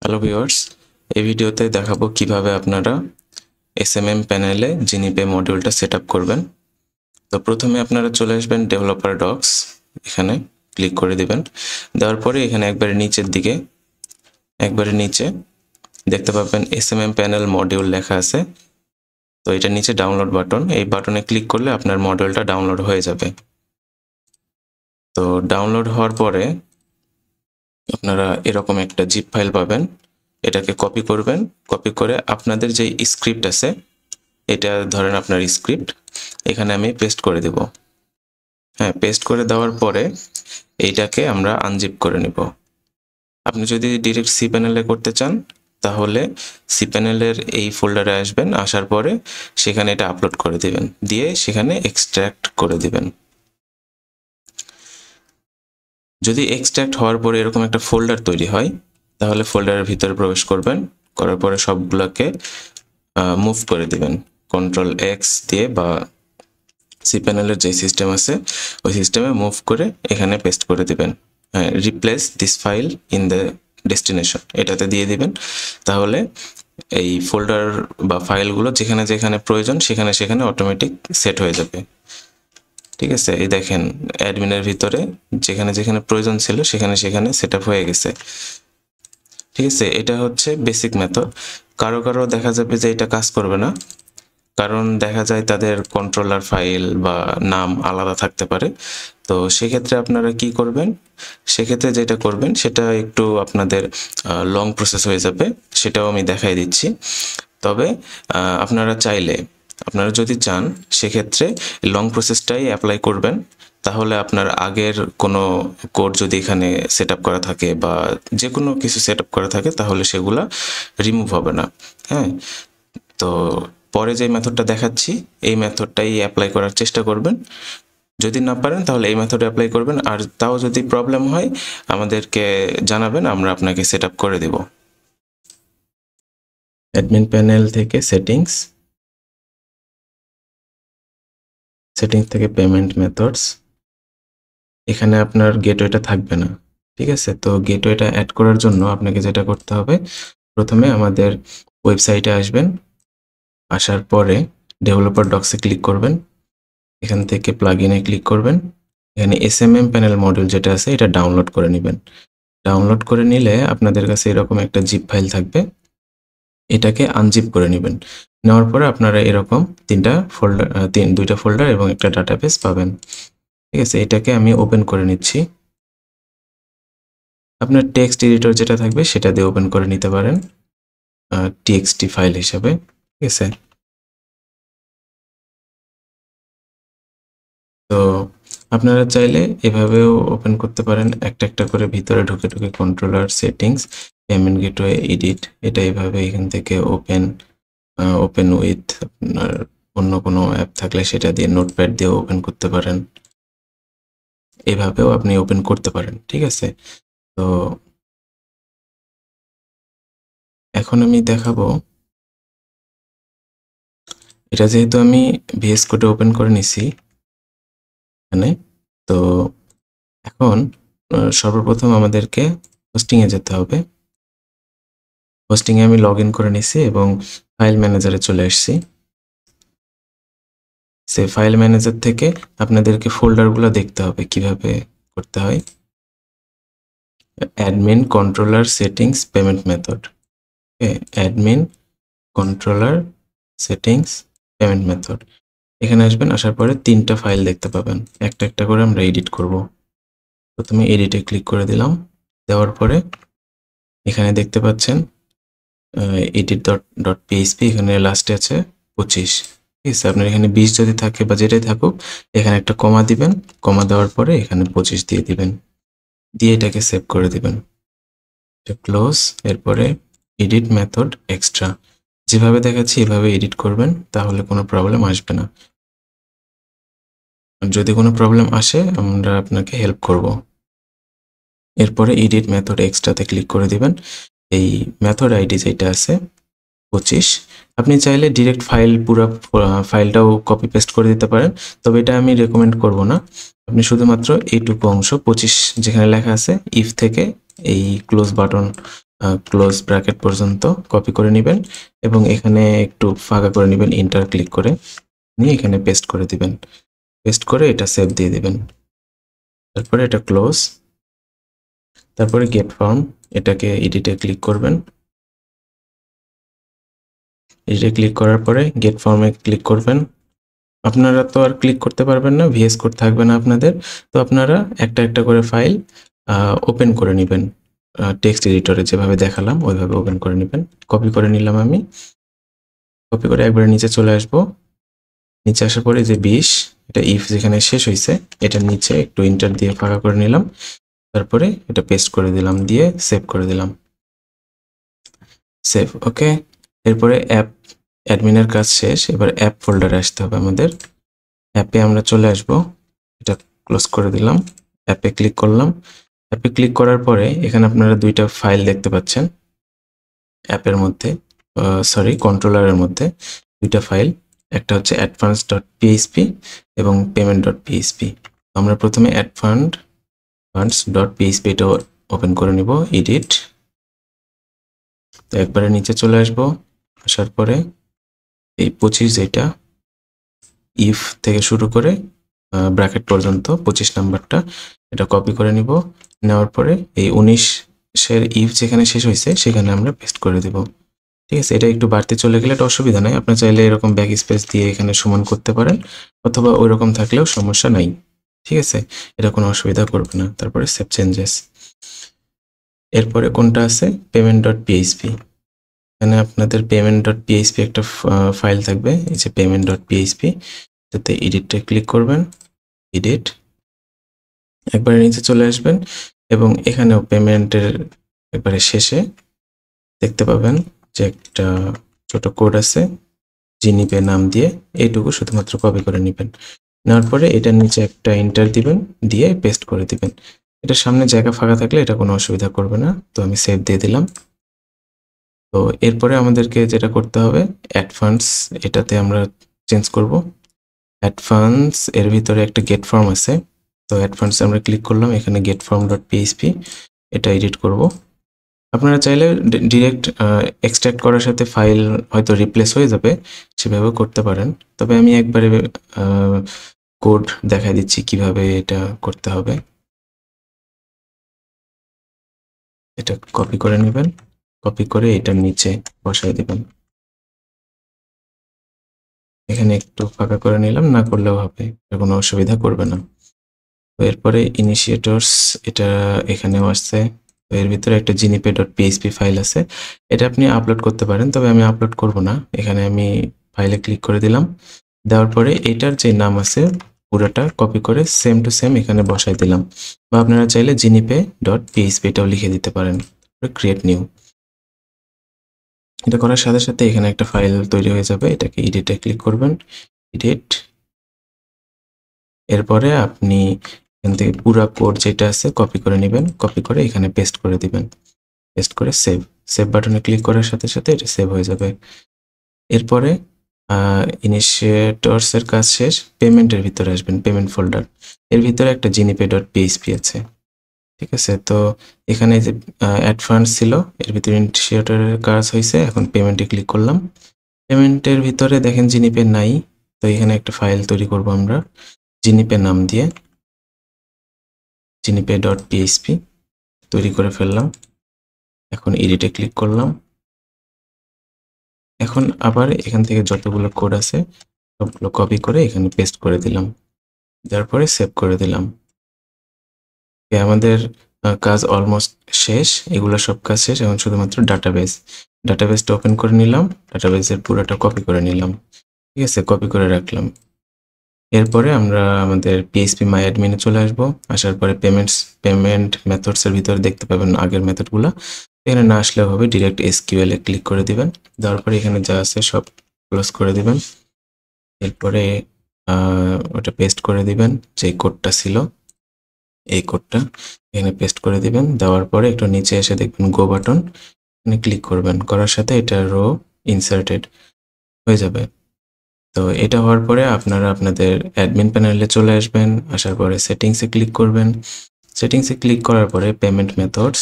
Hello viewers, এই ভিডিওতে দেখাবো কিভাবে আপনারা এসএমএম প্যানেলে জিনিপে মডিউলটা সেট আপ করবেন। তো প্রথমে আপনারা চলে আসবেন ডেভেলপার ডক্স, এখানে ক্লিক করে দিবেন। দেওয়ার পরে এখানে একবারে নিচে দেখতে পাবেন এসএমএম প্যানেল মডিউল লেখা আছে। তো এটা নিচে ডাউনলোড বাটন, এই বাটনে ক্লিক করলে আপনার মডিউলটা ডাউনলোড হয়ে যাবে। তো ডাউনলোড হওয়ার পরে আপনারা এরকম একটা জিপ ফাইল পাবেন, এটাকে কপি করবেন। কপি করে আপনাদের যে স্ক্রিপ্ট আছে, এটা ধরেন আপনার স্ক্রিপ্ট, এখানে আমি পেস্ট করে দেব। হ্যাঁ, পেস্ট করে দেওয়ার পরে এইটাকে আমরা আনজিপ করে নিব। আপনি যদি ডিরেক্ট সি প্যানেলে করতে চান তাহলে সি প্যানেলের এই ফোল্ডারে আসবেন, আসার পরে সেখানে এটা আপলোড করে দিবেন, দিয়ে সেখানে এক্সট্র্যাক্ট করে দিবেন। যদি এক্সট্র্যাক্ট হওয়ার পরে এরকম একটা ফোল্ডার তৈরি হয় তাহলে ফোল্ডারের ভিতরে প্রবেশ করবেন, করার পরে সবগুলোকে মুভ করে দিবেন কন্ট্রোল এক্স দিয়ে, বা সি প্যানেলের যে সিস্টেম আছে ওই সিস্টেমে মুভ করে এখানে পেস্ট করে দিবেন। হ্যাঁ, replace this file in the destination এটাতে দিয়ে দিবেন। তাহলে এই ফোল্ডার বা ফাইলগুলো যেখানে যেখানে প্রয়োজন সেখানে সেখানে অটোমেটিক সেট হয়ে যাবে। ঠিক আছে, এই দেখেন অ্যাডমিনের ভিতরে যেখানে যেখানে প্রয়োজন ছিল সেখানে সেখানে সেট আপ হয়ে গেছে। ঠিক আছে, এটা হচ্ছে বেসিক মেথড। কারো কারো দেখা যাবে যে এটা কাজ করবে না, কারণ দেখা যায় তাদের কন্ট্রোলার ফাইল বা নাম আলাদা থাকতে পারে। তো সেক্ষেত্রে আপনারা কি করবেন, সেক্ষেত্রে যেটা করবেন সেটা একটু আপনাদের লং প্রসেস হয়ে যাবে, সেটাও আমি দেখাই দিচ্ছি। তবে আপনারা যদি চান সেক্ষেত্রে লং প্রসেসটাই অ্যাপ্লাই করবেন। তাহলে আপনার আগের কোনো কোড যদি এখানে সেট আপ করা থাকে বা যে কোনো কিছু সেট আপ করা থাকে তাহলে সেগুলা রিমুভ হবে না। হ্যাঁ, তো পরে যে মেথডটা দেখাচ্ছি এই মেথডটাই অ্যাপ্লাই করার চেষ্টা করবেন। যদি না পারেন তাহলে এই মেথড অ্যাপ্লাই করবেন, আর তাও যদি প্রবলেম হয় আমাদেরকে জানাবেন, আমরা আপনাকে সেট আপ করে দেব। অ্যাডমিন প্যানেল থেকে সেটিংস থেকে পেমেন্ট মেথডস, এখানে আপনার গেটওয়েটা থাকবে না। ঠিক আছে, তো গেটওয়েটা অ্যাড করার জন্য আপনাকে যেটা করতে হবে, প্রথমে আমাদের ওয়েবসাইটে আসবেন, আসার পরে ডেভেলপার ডক্সে ক্লিক করবেন, এখান থেকে প্লাগইনে ক্লিক করবেন, এখানে এসএমএম প্যানেল মডিউল যেটা আছে এটা ডাউনলোড করে নেবেন। ডাউনলোড করে নিলে আপনাদের কাছে এরকম একটা জিপ ফাইল থাকবে, এটাকে আনজিপ করে নেবেন। নেওয়ার পরে আপনারা এরকম দুইটা ফোল্ডার এবং একটা ডাটাবেস পাবেন। ঠিক আছে, এটাকে আমি ওপেন করে নিচ্ছি। আপনার টেক্সট এডিটর যেটা থাকবে সেটা দিয়ে ওপেন করে নিতে পারেন টিএক্সটি ফাইল হিসাবে। ঠিক আছে, তো আপনারা চাইলে এভাবেও ওপেন করতে পারেন, একটা একটা করে ভিতরে ঢুকে ঢুকে controller settings payment gateway edit, এটা এভাবে এখান থেকে ওপেন উইথ আপনার অন্য কোনো অ্যাপ থাকলে সেটা দিয়ে নোটপ্যাড দিয়ে ওপেন করতে পারেন, এভাবেও আপনি ওপেন করতে পারেন। ঠিক আছে, তো এখন আমি দেখাবো, এটা যেহেতু আমি ভিএস কোডে ওপেন করে নিছি এখানে, তো এখন সর্বপ্রথম আমাদেরকে হোস্টিংয়ে যেতে হবে। হোস্টিংয়ে আমি লগ ইন করে নিছি এবং ফাইল ম্যানেজারে চলে আসছি। সে ফাইল ম্যানেজার থেকে আপনাদেরকে ফোল্ডারগুলো দেখতে হবে কিভাবে করতে হয়। Admin controller settings payment method, admin controller settings payment method, এখানে আসবেন। আসার পরে তিনটা ফাইল দেখতে পাবেন, একটা একটা করে আমরা এডিট করব। প্রথমে এডিটে ক্লিক করে দিলাম, দেওয়ার পরে এখানে দেখতে পাচ্ছেন edit.php, এখানে লাস্টে আছে 25। ঠিক আছে, আপনার এখানে 20 যদি থাকে বা যেটাই থাকুক এখানে একটা কমা দিবেন, কমা দেওয়ার পরে এখানে 25 দিয়ে দিবেন, দিয়ে এটাকে সেভ করে দিবেন, এটা ক্লোজ। এরপরে এডিট মেথড এক্সট্রা, যেভাবে দেখাচ্ছি এভাবে এডিট করবেন, তাহলে কোনো প্রবলেম আসবে না। যদি কোনো প্রবলেম আসে আমরা আপনাকে হেল্প করব। এরপরে এডিট মেথড এক্সট্রাতে ক্লিক করে দিবেন। এই মেথড আইডি যেটা আছে 25, আপনি চাইলে ডিরেক্ট পুরো ফাইলটাও কপি পেস্ট করে দিতে পারেন, তবে এটা আমি রেকমেন্ড করব না। আপনি শুধুমাত্র এইটুকু অংশ 25 যেখানে লেখা আছে ইফ থেকে এই ক্লোজ বাটন ক্লোজ ব্র্যাকেট পর্যন্ত কপি করে নেবেন এবং এখানে একটু ফাঁকা করে নেবেন, এন্টার ক্লিক করে নিয়ে এখানে পেস্ট করে দিবেন। পেস্ট করে এটা সেভ দিয়ে দিবেন। তারপরে এটা ক্লোজ, তারপরে গেট ফর্ম, এটাকে এডিটে ক্লিক করবেন। এডিটে ক্লিক করার পরে গেট ফর্মে ক্লিক করবেন। আপনারা তো আর ক্লিক করতে পারবেন না, ভিএস কোড থাকবে না আপনাদের, তো আপনারা একটা একটা করে ফাইল ওপেন করে নেবেন। টেক্সট এডিটরে যেভাবে দেখালাম ওইভাবে ওপেন করে নেবেন। কপি করে নিলাম আমি, কপি করে একবারে নিচে চলে আসব। নিচে আসার পরে যে 20, এটা ইফ যেখানে শেষ হয়েছে এটার নিচে একটু ইন্টার দিয়ে ফাঁকা করে নিলাম, তারপরে এটা পেস্ট করে দিলাম, দিয়ে সেভ করে দিলাম। সেভ, ওকে। এরপরে অ্যাপ অ্যাডমিনের কাজ শেষ, এবার অ্যাপ ফোল্ডারে আসতে হবে আমাদের। অ্যাপে আমরা চলে আসব, এটা ক্লোজ করে দিলাম। অ্যাপে ক্লিক করলাম। অ্যাপে ক্লিক করার পরে এখানে আপনারা দুইটা ফাইল দেখতে পাচ্ছেন অ্যাপের মধ্যে, সরি কন্ট্রোলারের মধ্যে দুইটা ফাইল, একটা হচ্ছে advanced.php এবং payment.php। আমরা প্রথমে advanced.php এটা ওপেন করে নিব, এডিট। তো একবারে নিচে চলে আসব, আসার পরে এই 25 যেটা ইফ থেকে শুরু করে ব্র্যাকেট পর্যন্ত 25 নাম্বারটা এটা কপি করে নিব। নেওয়ার পরে এই 19-এর ইফ যেখানে শেষ হয়েছে সেখানে আমরা পেস্ট করে দেব। ঠিক আছে, এটা একটু বাড়তে চলে গেলে এটা অসুবিধা নাই, আপনার চাইলে এরকম ব্যাক স্পেস দিয়ে এখানে সমান করতে পারেন, অথবা ওই রকম থাকলেও সমস্যা নাই। ঠিক আছে, এটা কোনো অসুবিধা করবে না। তারপরে সেভ চেঞ্জেস। এরপরে কোনটা আছে, payment.php। এখানে আপনাদের payment.php একটা ফাইল থাকবে, এই যে payment.php, তাতে এডিটে ক্লিক করবেন, এডিট। একবারে নিচে চলে আসবেন এবং এখানেও পেমেন্টের একবারে শেষে দেখতে পাবেন যে একটা ছোট কোড আছে, জিনিপে নাম দিয়ে, এইটুকু শুধুমাত্র কপি করে নেবেন। নেওয়ার পরে এটার নিচে একটা এন্টার দিবেন, দিয়ে পেস্ট করে দিবেন। এটার সামনে জায়গা ফাঁকা থাকলে এটা কোনো অসুবিধা করবে না, তো আমি সেভ দিয়ে দিলাম। তো এরপরে আমাদেরকে যেটা করতে হবে, অ্যাডভান্স, এটাতে আমরা চেঞ্জ করব। অ্যাডভান্স এর ভিতরে একটা গেট ফর্ম আছে, তো অ্যাডভান্স আমরা ক্লিক করলাম, এখানে গেট ফর্ম.php এটা এডিট করব। আপনারা চাইলে ডিরেক্ট এক্সট্রাক্ট করার সাথে ফাইল হয়তো রিপ্লেস হয়ে যাবে, সেভাবে করতে পারেন। তবে আমি একবারে কোড দেখাই দিচ্ছি কিভাবে এটা করতে হবে। এটা কপি করে নেবেন, কপি করে এটার নিচে বসাই দেবেন। এখানে একটু ফাঁকা করে নিলাম, না করলেও হবে, কোনো অসুবিধা করবে না। তো এরপরে ইনিশিয়েটরস, এটা এখানেও আসছে। তো এর ভিতরে একটা gnipe.php ফাইল আছে, এটা আপনি আপলোড করতে পারেন, তবে আমি আপলোড করব না। এখানে আমি ফাইলে ক্লিক করে দিলাম, দেওয়ার পরে এটার যে নাম আছে পুরোটা কপি করে সেম টু সেম এখানে বসাই দিলাম, বা আপনারা চাইলে gnipe.php এটাও লিখে দিতে পারেন। ক্রিয়েট নিউ, এটা করার সাথে সাথে এখানে একটা ফাইল তৈরি হয়ে যাবে। এটাকে এডিটে ক্লিক করবেন, এডিট। এরপরে আপনি এখান থেকে পুরো কোড যেটা আছে কপি করে নেবেন, কপি করে এখানে পেস্ট করে দিবেন, পেস্ট করে সেভ। সেভ বাটনে ক্লিক করার সাথে সাথে এটা সেভ হয়ে যাবে। এরপরে ইনিশিয়েটরস এর কাজ শেষ, পেমেন্টের ভিতরে আসবেন, পেমেন্ট ফোল্ডার, এর ভিতরে একটা gnipe.php আছে। ঠিক আছে, তো এখানে যে অ্যাডভান্স ছিল এর ভিতরে ইনিশিয়েটরের কাজ হয়েছে, এখন পেমেন্টে ক্লিক করলাম। পেমেন্টের ভিতরে দেখেন gnipe নাই, তো এখানে একটা ফাইল তৈরি করব আমরা gnipe নাম দিয়ে, gnipe.php তৈরি করে ফেললাম। এখন এডিটে ক্লিক করলাম। এখন আবার এখান থেকে যতগুলো কোড আছে সবগুলো কপি করে এখানে পেস্ট করে দিলাম, তারপরে সেভ করে দিলাম। আমাদের কাজ অলমোস্ট শেষ, এগুলো সব কাজ শেষ। এখন শুধুমাত্র ডাটাবেসটা ওপেন করে নিলাম, ডাটাবেসের পুরোটা কপি করে নিলাম। ঠিক আছে, কপি করে রাখলাম। এরপরে আমরা আমাদের phpMyAdmin এ চলে আসবো। আসার পরে পেমেন্ট মেথডস এর ভিতরে দেখতে পাবেন আগের মেথডগুলো, এখানে না আসলেও হবে, ডিরেক্ট SQL এ ক্লিক করে দিবেন। দেওয়ার পরে এখানে যা আছে সব ক্লোজ করে দিবেন। এরপরে ওটা পেস্ট করে দিবেন, যে কোডটা ছিল এই কোডটা এখানে পেস্ট করে দিবেন। দেওয়ার পরে একটু নিচে এসে দেখবেন গো বাটন, এখানে ক্লিক করবেন, করার সাথে এটা রো ইনসার্টেড হয়ে যাবে। তো এটা হওয়ার পরে আপনারা আপনাদের অ্যাডমিন প্যানেলে চলে আসবেন। আসার পরে সেটিংসে ক্লিক করবেন। সেটিংসে ক্লিক করার পরে পেমেন্ট মেথডস,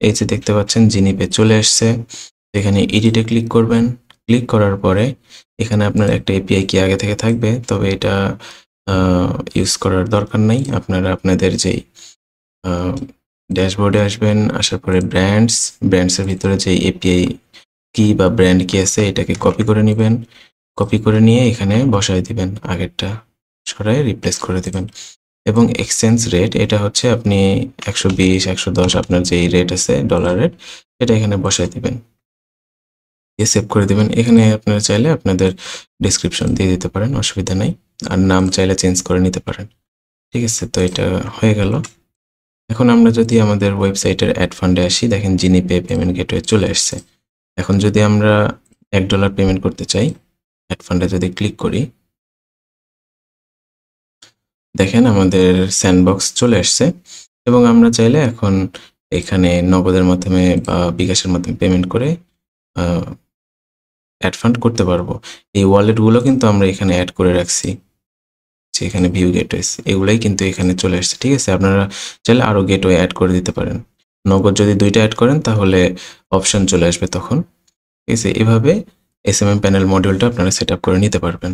এই যে দেখতে পাচ্ছেন জিনিপে চলে আসছে। এখানে এডিটে ক্লিক করবেন। ক্লিক করার পরে এখানে আপনার একটা এপিআই কি আগে থেকে থাকবে, তবে এটা ইউজ করার দরকার নাই। আপনারা আপনাদের যেই ড্যাশবোর্ডে আসবেন, আসার পরে ব্র্যান্ডসের ভিতরে যে এপিআই কি বা ব্র্যান্ড কি আছে এটাকে কপি করে নেবেন। কপি করে নিয়ে এখানে বসায় দিবেন, আগেরটা সরাই রিপ্লেস করে দিবেন। এবং এক্সচেঞ্জ রেট এটা হচ্ছে আপনি 120 110 আপনার যেই রেট আছে ডলার রেট, এটা এখানে বসায় দিবেন, দিয়ে সেভ করে দিবেন। এখানে আপনারা চাইলে আপনাদের ডেসক্রিপশন দিয়ে দিতে পারেন, অসুবিধা নাই। আর নাম চাইলে চেঞ্জ করে নিতে পারেন। ঠিক আছে, তো এটা হয়ে গেল। এখন আমরা যদি আমাদের ওয়েবসাইটের অ্যাড ফান্ডে আসি, দেখেন জিনিপে পেমেন্ট গেটওয়ে চলে আসছে। এখন যদি আমরা $1 পেমেন্ট করতে চাই, অ্যাড ফান্ডে যদি ক্লিক করি, দেখেন আমাদের স্যান্ডবক্স চলে আসছে। এবং আমরা চাইলে এখন এখানে নগদের মাধ্যমে বা বিকাশের মাধ্যমে পেমেন্ট করে অ্যাড ফান্ড করতে পারবো। এই ওয়ালেটগুলো কিন্তু আমরা এখানে অ্যাড করে রাখছি, এখানে ভিউ গেটওয়েস এগুলাই কিন্তু এখানে চলে আসছে। ঠিক আছে, আপনারা চাইলে আরও গেটওয়ে অ্যাড করে দিতে পারেন। নগদ যদি 2টা অ্যাড করেন তাহলে অপশন চলে আসবে তখন। ঠিক আছে, এভাবে এসএমএম প্যানেল মডিউলটা আপনারা সেট আপ করে নিতে পারবেন।